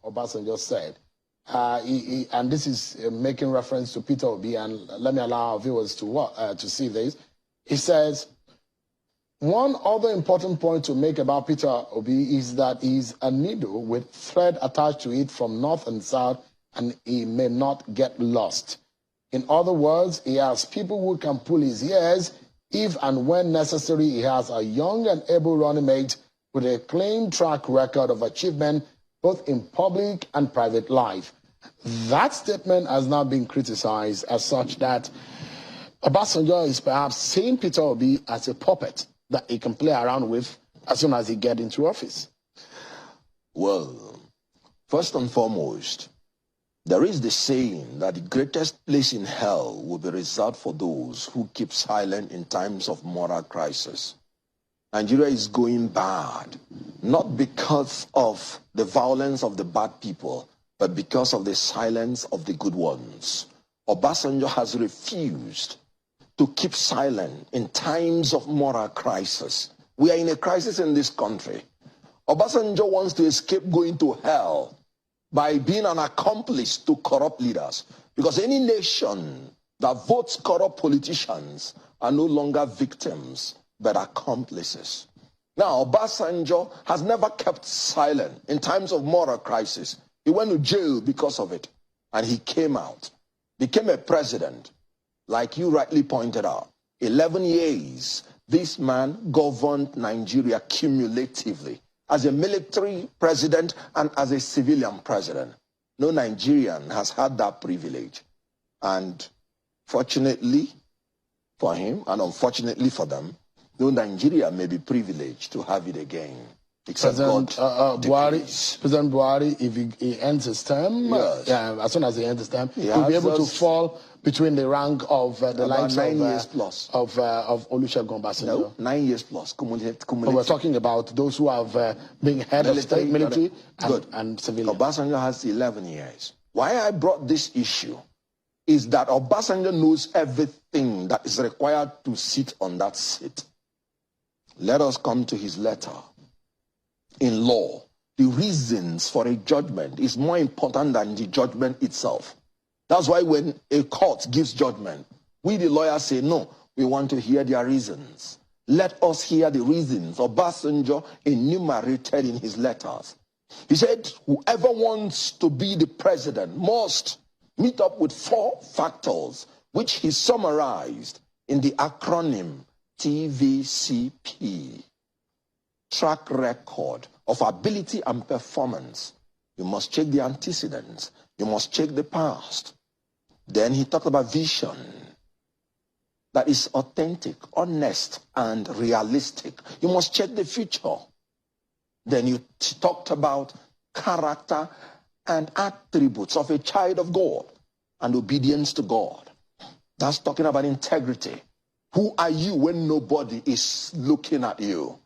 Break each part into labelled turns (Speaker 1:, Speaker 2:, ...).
Speaker 1: Obasanjo said, and this is making reference to Peter Obi, and let me allow our viewers to see this. He says, one other important point to make about Peter Obi is that he's a needle with thread attached to it from north and south, and he may not get lost. In other words, he has people who can pull his ears if and when necessary. He has a young and able running mate with a clean track record of achievement both in public and private life. That statement has now been criticized as such that Obasanjo is perhaps seeing Peter Obi as a puppet that he can play around with as soon as he gets into office.
Speaker 2: Well, first and foremost, there is the saying that the greatest place in hell will be reserved for those who keep silent in times of moral crisis. Nigeria is going bad, not because of the violence of the bad people, but because of the silence of the good ones. Obasanjo has refused to keep silent in times of moral crisis. We are in a crisis in this country. Obasanjo wants to escape going to hell by being an accomplice to corrupt leaders, because any nation that votes corrupt politicians are no longer victims, but accomplices. Now, Obasanjo has never kept silent in times of moral crisis. He went to jail because of it, and he came out, became a president, like you rightly pointed out. 11 years, this man governed Nigeria cumulatively as a military president and as a civilian president. No Nigerian has had that privilege. And fortunately for him, and unfortunately for them, no Nigeria may be privileged to have it again.
Speaker 1: President Buhari, if he ends his term,
Speaker 2: yes,
Speaker 1: as soon as he ends his term, he'll be able to fall between the rank of the likes
Speaker 2: 9 years plus
Speaker 1: of Olusegun Obasanjo.
Speaker 2: No, 9 years plus. Cumulative.
Speaker 1: We're talking about those who have been head of state, military, and civilian.
Speaker 2: Obasanjo has 11 years. Why I brought this issue is that Obasanjo knows everything that is required to sit on that seat. Let us come to his letter. In law, the reasons for a judgment is more important than the judgment itself. That's why when a court gives judgment, we the lawyers say, no, we want to hear their reasons. Let us hear the reasons Obasanjo enumerated in his letters. He said, whoever wants to be the president must meet up with 4 factors, which he summarized in the acronym TVCP. Track record of ability and performance. You must check the antecedents. You must check the past. Then he talked about vision that is authentic, honest, and realistic. You must check the future. Then you talked about character and attributes of a child of God and obedience to God. That's talking about integrity. Who are you when nobody is looking at you?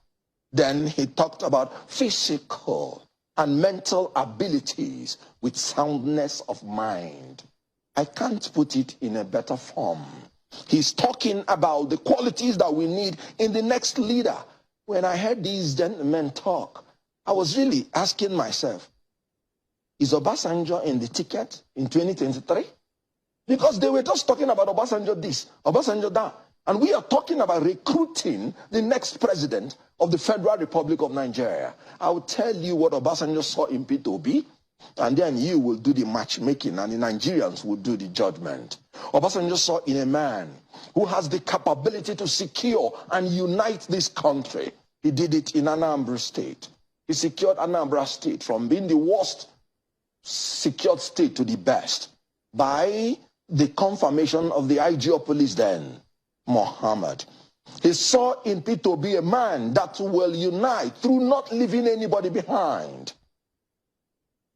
Speaker 2: Then he talked about physical and mental abilities with soundness of mind. I can't put it in a better form. He's talking about the qualities that we need in the next leader. When I heard these gentlemen talk, I was really asking myself, is Obasanjo in the ticket in 2023? Because they were just talking about Obasanjo this, Obasanjo that. And we are talking about recruiting the next president of the Federal Republic of Nigeria. I will tell you what Obasanjo saw in Peter Obi, and then you will do the matchmaking, and the Nigerians will do the judgment. Obasanjo saw in a man who has the capability to secure and unite this country. He did it in Anambra State. He secured Anambra State from being the worst secured state to the best by the confirmation of the IG of police then, Muhammad. He saw in Peter Obi a man that will unite through not leaving anybody behind.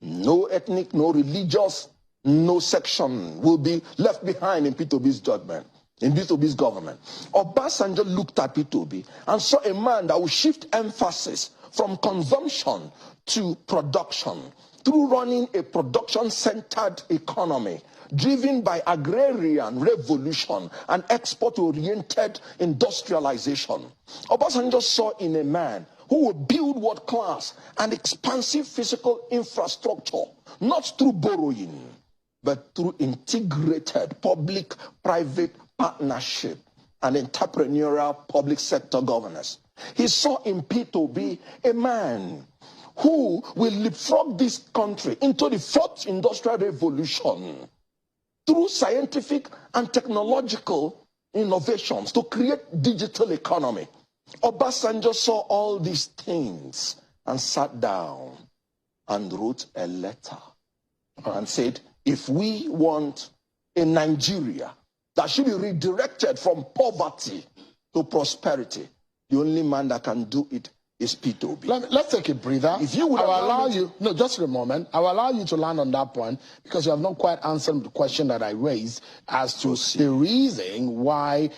Speaker 2: No ethnic, no religious, no section will be left behind in Peter Obi's judgment, in Peter Obi's government. Obasanjo looked at Peter Obi and saw a man that will shift emphasis from consumption to production through running a production-centered economy driven by agrarian revolution and export-oriented industrialization. Obasanjo saw in a man who will build world-class and expansive physical infrastructure, not through borrowing, but through integrated public-private partnership and entrepreneurial public sector governance. He saw in P2B a man who will leapfrog this country into the fourth industrial revolution through scientific and technological innovations to create digital economy. Obasanjo saw all these things and sat down and wrote a letter and said, if we want a Nigeria that should be redirected from poverty to prosperity, the only man that can do it is P2B.
Speaker 1: Let's take a breather.
Speaker 2: If you would
Speaker 1: I will allow
Speaker 2: me
Speaker 1: you, no, just for a moment. I will allow you to land on that point because you have not quite answered the question that I raised as to the reason why